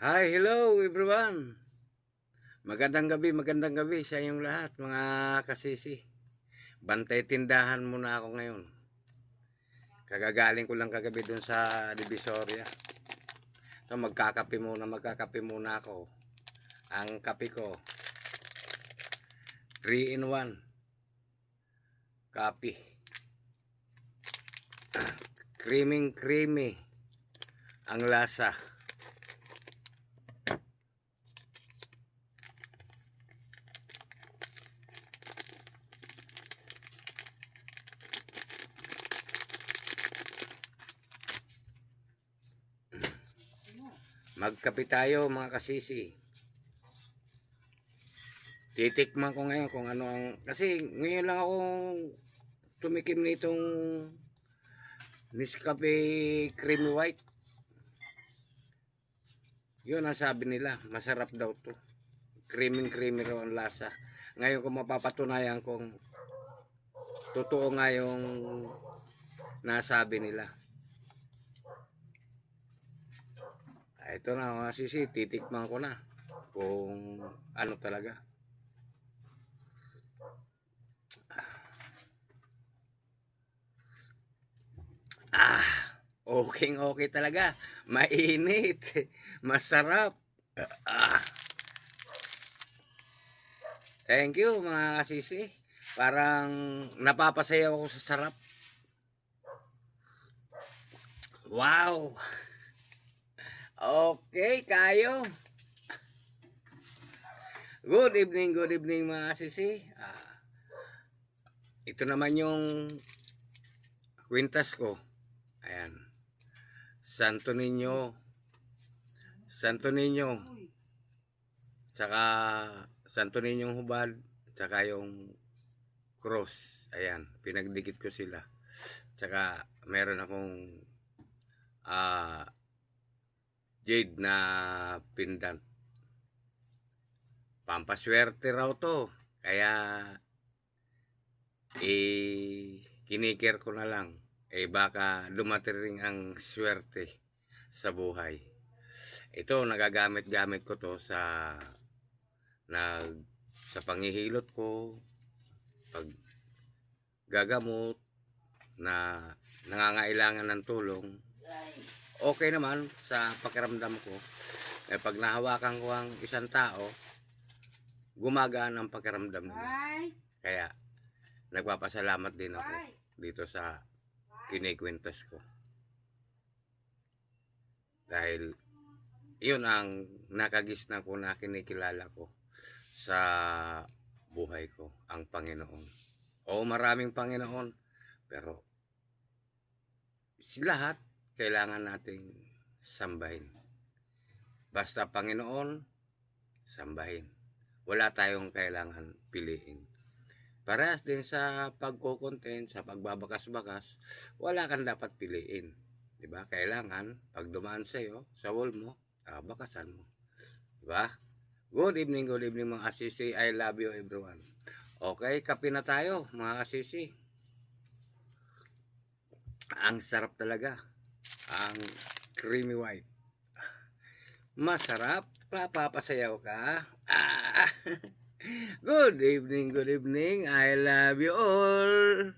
Hi, hello everyone. Magandang gabi sa inyong lahat mga kasisi. Bantay tindahan muna ako ngayon. Kagagaling ko lang kagabi dun sa Divisoria. So magkakape muna ako. Ang kape ko, 3 in 1. Kape. Creamy ang lasa. Magkape tayo mga kasisi. Titikman ko ngayon kung ano ang... Kasi ngayon lang ako tumikim nitong Nescafe Creamy White. Yun ang sabi nila, masarap daw to. Creamy raw ang lasa. Ngayon ko mapapatunayan kung totoo nga yung nasabi nila. Ito na mga sisi, titikman ko na kung ano talaga. Okay talaga. Mainit. Masarap. Thank you mga kasisi. Parang napapasayaw ako sa sarap. Wow. Okay, kayo. Good evening mga kasisi. Ito naman yung kwintas ko. Ayan. Santo Niño, tsaka Santo Niñong Hubad, tsaka yung cross. Ayan, pinagdikit ko sila. Tsaka meron akong jade na pendant. Pampaswerte raw to. Kaya kinikir ko na lang. Baka dumating ang swerte sa buhay. Ito nagagamit ko to sa panghihilot ko, pag gagamot na nangangailangan ng tulong. Okay naman sa pakiramdam ko. Pag nahawakan ko ang isang tao, gumagaan ang pakiramdam nila. Kaya nagpapasalamat din ako dito sa kinikwentas ko. Dahil yun ang nakagisna ko na kinikilala ko sa buhay ko, ang Panginoon. Maraming Panginoon, pero lahat kailangan nating sambahin. Basta Panginoon, sambahin. Wala tayong kailangan piliin. Parehas din sa pagko-content, sa pagbabakas-bakas, wala kang dapat piliin. Diba? Kailangan, pag dumaan sa'yo, sa wall mo, bakasan mo. Diba? Good evening mga kasisi. I love you everyone. Okay, kape na tayo mga kasisi. Ang sarap talaga. Ang creamy white. Masarap. Papasayaw ka. Good evening. I love you all.